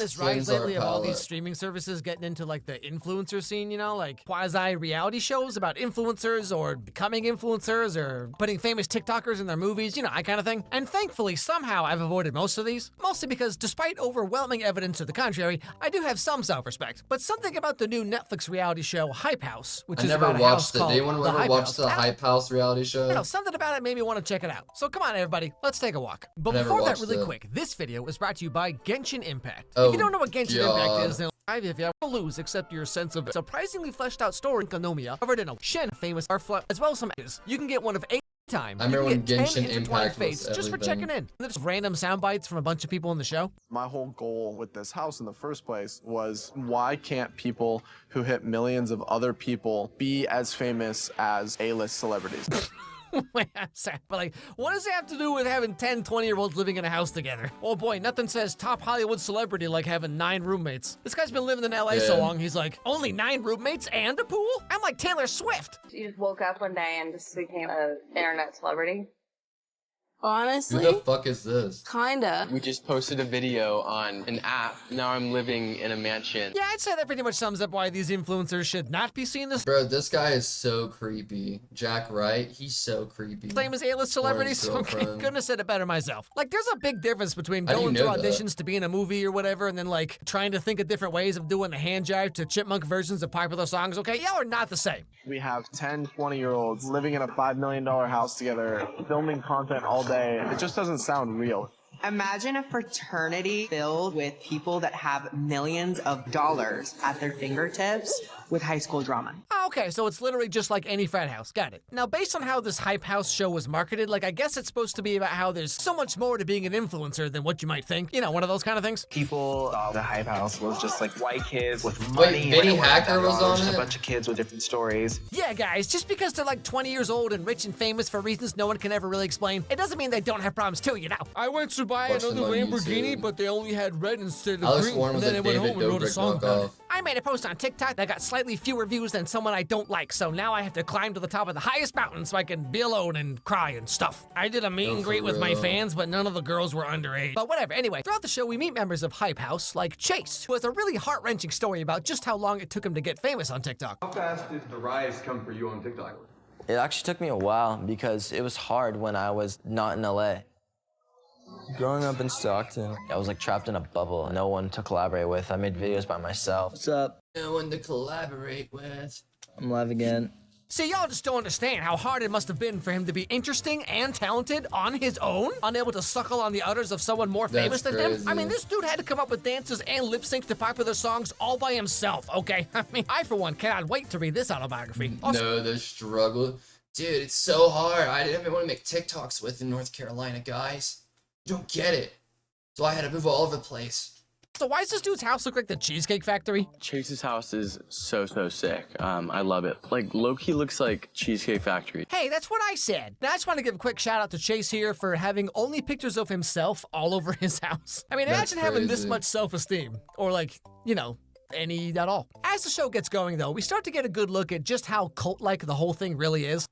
this rise lately of all these streaming services getting into like the influencer scene, you know, like quasi reality shows about influencers or becoming influencers or putting famous TikTokers in their movies, you know, that kind of thing. And thankfully, somehow I've avoided most of these, mostly because despite overwhelming evidence to the contrary, I do have some self-respect. But something about the new Netflix reality show Hype House, which is about a house called Anyone ever watched the Hype House reality show? You know, something about it made me want to check it out. So come on, everybody, let's take a walk. But before that, really quick, this video is brought to you by Genshin Impact. If you don't know what Genshin Impact is, then if you ever lose, except your sense of surprisingly fleshed out story, Konomiya, covered in a Shen famous Arfla, as well as some others. You can get one of 8 time. I remember when Genshin Impact was just for checking in. There's random sound bites from a bunch of people in the show. My whole goal with this house in the first place was, why can't people who hit millions of other people be as famous as A-list celebrities? Wait, but like, what does it have to do with having 10, 20-year-olds living in a house together? Oh boy, nothing says top Hollywood celebrity like having 9 roommates. This guy's been living in LA so long, he's like, only 9 roommates and a pool? I'm like Taylor Swift. You just woke up one day and just became an internet celebrity? Honestly, who the fuck is this? Kinda. We just posted a video on an app. Now I'm living in a mansion. Yeah, I'd say that pretty much sums up why these influencers should not be seen this. Bro, this guy is so creepy. Jack Wright, he's so creepy. Same as A-list celebrities? Okay, couldn't have said it better myself. Like, there's a big difference between going through auditions to be in a movie or whatever, and then like trying to think of different ways of doing the hand jive to chipmunk versions of popular songs, okay? Y'all are not the same. We have 10, 20-year-olds living in a $5 million house together, filming content all day. It just doesn't sound real. Imagine a fraternity filled with people that have millions of dollars at their fingertips with high school drama. Oh, okay, so it's literally just like any frat house. Got it. Now, based on how this Hype House show was marketed, like, I guess it's supposed to be about how there's so much more to being an influencer than what you might think. You know, one of those kind of things. People thought the Hype House was just like white kids with money. Wait, Vinny Hacker was on it? A bunch of kids with different stories. Yeah, guys, just because they're like 20 years old and rich and famous for reasons no one can ever really explain, it doesn't mean they don't have problems too, you know. I went to buy another Lamborghini, but they only had red instead of green, and then I went home and wrote a song about it. I made a post on TikTok that got slightly fewer views than someone I don't like, so now I have to climb to the top of the highest mountain so I can be alone and cry and stuff. I did a meet and greet with my fans, but none of the girls were underage. But whatever, anyway, throughout the show we meet members of Hype House, like Chase, who has a really heart-wrenching story about just how long it took him to get famous on TikTok. How fast did the rise come for you on TikTok? It actually took me a while because it was hard when I was not in LA. Growing up in Stockton, I was like trapped in a bubble. No one to collaborate with. I made videos by myself. What's up? No one to collaborate with. I'm live again. See, y'all just don't understand how hard it must have been for him to be interesting and talented on his own, unable to suckle on the udders of someone more famous than him. I mean, this dude had to come up with dances and lip sync to popular songs all by himself, okay? I mean, I, for one, cannot wait to read this autobiography. No, the struggle. Dude, it's so hard. I didn't want to make TikToks with in North Carolina, guys. You don't get it. So I had to move all over the place. So why does this dude's house look like the Cheesecake Factory? Chase's house is so sick. I love it. Like, low-key looks like Cheesecake Factory. Hey, that's what I said. Now, I just want to give a quick shout out to Chase here for having only pictures of himself all over his house. I mean, imagine having this much self-esteem. Or like, you know, any at all. As the show gets going, though, we start to get a good look at just how cult-like the whole thing really is.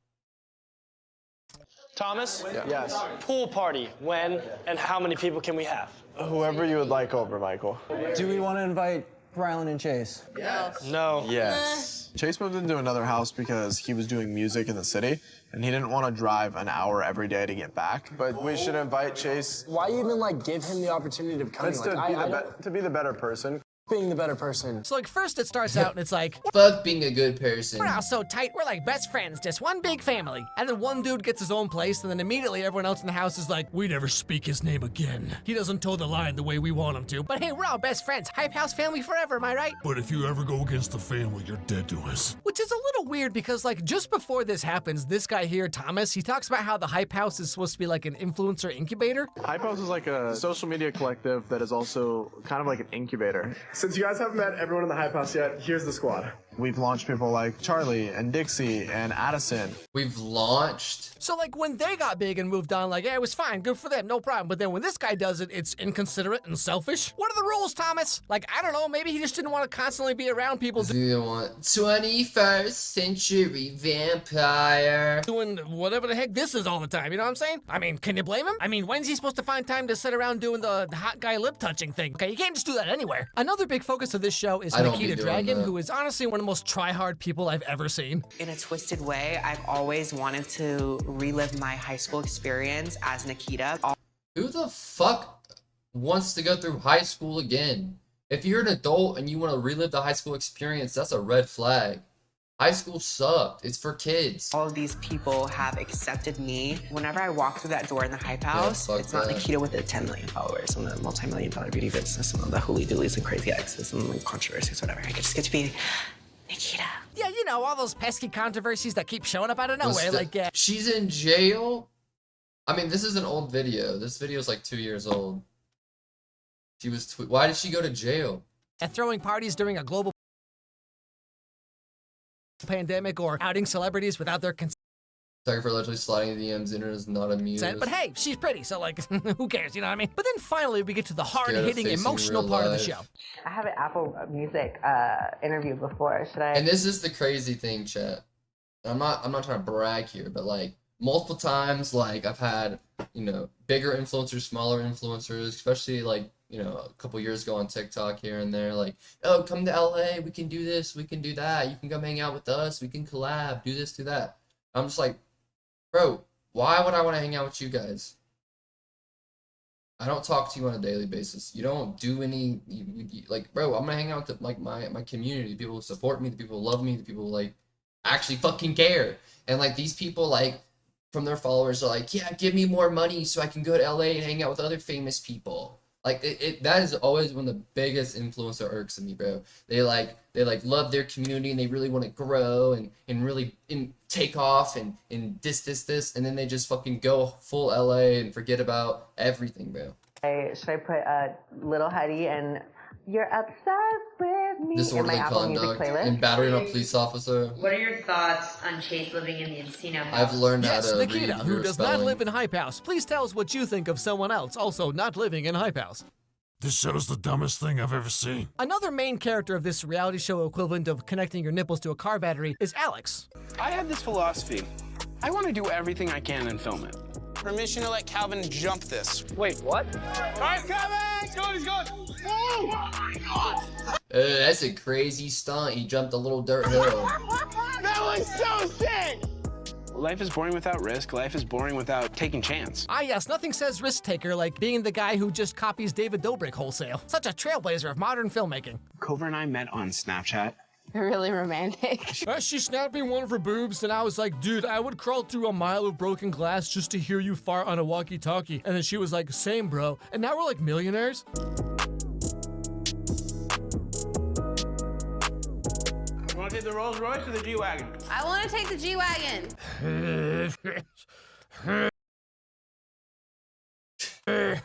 Thomas? Yes. Pool party. When and how many people can we have? Whoever you would like over, Michael. Do we want to invite Rylan and Chase? Yes. No. Yes. Chase moved into another house because he was doing music in the city, and he didn't want to drive an hour every day to get back. But we should invite Chase. Why even, like, give him the opportunity of coming? To be the better person. Being the better person. So, like, first it starts out and it's like, fuck being a good person. We're all so tight, we're like best friends, just one big family. And then one dude gets his own place, and then immediately everyone else in the house is like, we never speak his name again. He doesn't toe the line the way we want him to. But hey, we're all best friends. Hype House family forever, am I right? But if you ever go against the family, you're dead to us. Which is a little weird because, like, just before this happens, this guy here, Thomas, he talks about how the Hype House is supposed to be like an influencer incubator. Hype House is like a social media collective that is also kind of like an incubator. Since you guys haven't met everyone in the Hype House yet, here's the squad. We've launched people like Charlie and Dixie and Addison. We've launched. So like when they got big and moved on, like, yeah, it was fine, good for them, no problem. But then when this guy does it, it's inconsiderate and selfish. What are the rules, Thomas? Like, I don't know, maybe he just didn't want to constantly be around people You want 21st century vampire doing whatever the heck this is all the time, you know what I'm saying? I mean, can you blame him? I mean, when's he supposed to find time to sit around doing the hot guy lip touching thing? Okay, you can't just do that anywhere. Another big focus of this show is Nikita Dragun, who is honestly one of the most try-hard people I've ever seen. In a twisted way, I've always wanted to relive my high school experience as Nikita. Who the fuck wants to go through high school again? If you're an adult and you want to relive the high school experience, that's a red flag. High school sucked. It's for kids. All of these people have accepted me. Whenever I walk through that door in the Hype House, it's not Nikita with the 10 million followers and the multi-million-dollar beauty business and the hooly doolies and crazy exes and the controversies, whatever. I just get to be Nikita. Yeah, you know, all those pesky controversies that keep showing up out of nowhere, like, she's in jail? I mean, this is an old video. This video is like 2 years old. She was, why did she go to jail? At throwing parties during a global pandemic or outing celebrities without their consent. Sorry for allegedly sliding DMs. Internet is not amused. But hey, she's pretty, so like, who cares, you know what I mean? But then finally we get to the hard-hitting, emotional part of the show. I have an Apple Music interview before. Should I? And this is the crazy thing, chat. I'm not trying to brag here, but like multiple times, like I've had, you know, bigger influencers, smaller influencers, especially like, you know, a couple years ago on TikTok here and there, like, oh, come to LA, we can do this, we can do that, you can come hang out with us, we can collab, do this, do that. I'm just like, bro, why would I want to hang out with you guys? I don't talk to you on a daily basis. You don't do any, like, bro, I'm gonna hang out with like my community, the people who support me, the people who love me, the people who like actually fucking care. And like these people, like, from their followers are like, yeah, give me more money so I can go to LA and hang out with other famous people. Like that is always one of the biggest influencer irks in me, bro. They love their community and they really want to grow and really take off and this, and then they just fucking go full LA and forget about everything, bro. Should I put a Little Huddy and You're Obsessed with Me in my Apple Music playlist? And Battering a Police Officer. What are your thoughts on Chase living in the Encino house? I've learned how to Nikita, read who does spelling. not live in Hype House. Please tell us what you think of someone else also not living in Hype House. This show's the dumbest thing I've ever seen. Another main character of this reality show equivalent of connecting your nipples to a car battery is Alex. I have this philosophy. I want to do everything I can and film it. Permission to let Calvin jump this. Wait, what? All right, Calvin! He's going! Oh my God! That's a crazy stunt. He jumped a little dirt hill. That was so sick! Life is boring without risk. Life is boring without taking chance. Ah yes, nothing says risk taker like being the guy who just copies David Dobrik wholesale. Such a trailblazer of modern filmmaking. Cover and I met on Snapchat. Really romantic. She snapped me one of her boobs, and I was like, dude, I would crawl through a mile of broken glass just to hear you fart on a walkie-talkie. And then she was like, same, bro. And now we're like millionaires. You want to take the Rolls Royce or the G-Wagon? I want to take the G-Wagon.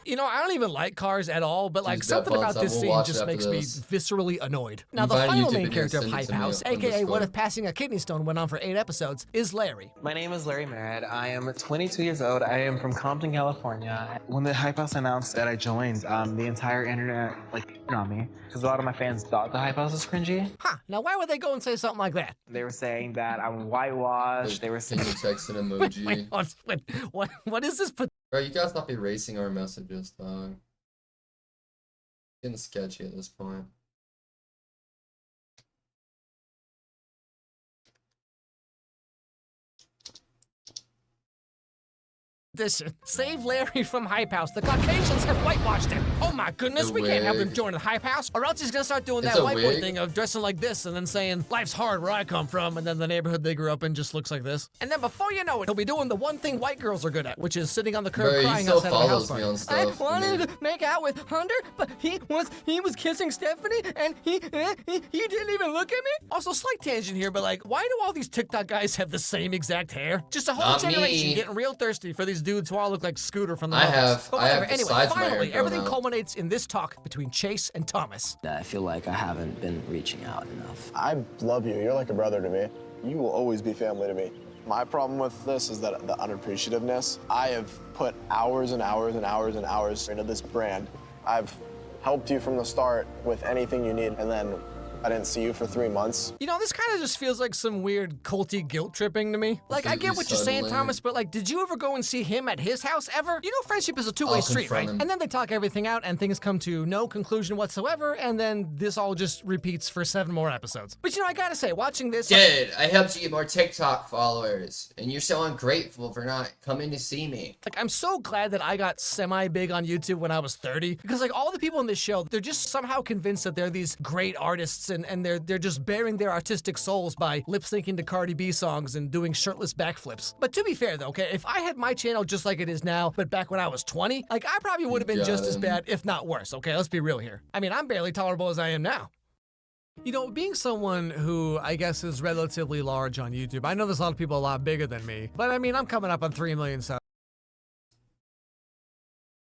You know, I don't even like cars at all, but like something about this scene just makes me viscerally annoyed. Now, the final main character of Hype House, aka What If Passing a Kidney Stone went on for 8 episodes, is Larry. My name is Larry Merritt. I am 22 years old. I am from Compton, California. When the Hype House announced that I joined, the entire internet, like, on me, because a lot of my fans thought the Hype House was cringy. Huh, now why would they go and say something like that? They were saying that I'm whitewashed. They were saying... text an emoji. What is this? Bro, you guys not be erasing our messages, dog. Getting sketchy at this point. Save Larry from Hype House. The Caucasians have whitewashed him. Oh my goodness, we can't have him join the Hype House, or else he's gonna start doing that white boy thing of dressing like this and then saying, life's hard where I come from, and then the neighborhood they grew up in just looks like this. And then before you know it, he'll be doing the one thing white girls are good at, which is sitting on the curb crying outside of the house party. I wanted to make out with Hunter, but he was kissing Stephanie, and he didn't even look at me. Also, slight tangent here, but like, why do all these TikTok guys have the same exact hair? Just a whole generation getting real thirsty for these dudes who all look like Scooter from the I Muppets. have. But I have whatever. the Anyway, sides of my hair finally, grown everything out. culminates in this talk between Chase and Thomas. I feel like I haven't been reaching out enough. I love you. You're like a brother to me. You will always be family to me. My problem with this is that the unappreciativeness. I have put hours and hours and hours and hours into this brand. I've helped you from the start with anything you need, and then I didn't see you for 3 months. You know, this kind of just feels like some weird culty guilt tripping to me. Like, I get what you're saying, Thomas, but like, did you ever go and see him at his house ever? You know, friendship is a two-way street, right? And then they talk everything out and things come to no conclusion whatsoever, and then this all just repeats for 7 more episodes. But you know, I gotta say, watching this— Dude, I helped you get more TikTok followers, and you're so ungrateful for not coming to see me. Like, I'm so glad that I got semi-big on YouTube when I was 30, because like all the people in this show, they're just somehow convinced that they're these great artists and they're just bearing their artistic souls by lip-syncing to Cardi B songs and doing shirtless backflips. But to be fair though, okay, if I had my channel just like it is now, but back when I was 20, like I probably would have been just as bad, if not worse, okay? Let's be real here. I mean, I'm barely tolerable as I am now. You know, being someone who I guess is relatively large on YouTube, I know there's a lot of people a lot bigger than me, but I mean, I'm coming up on 3 million subs.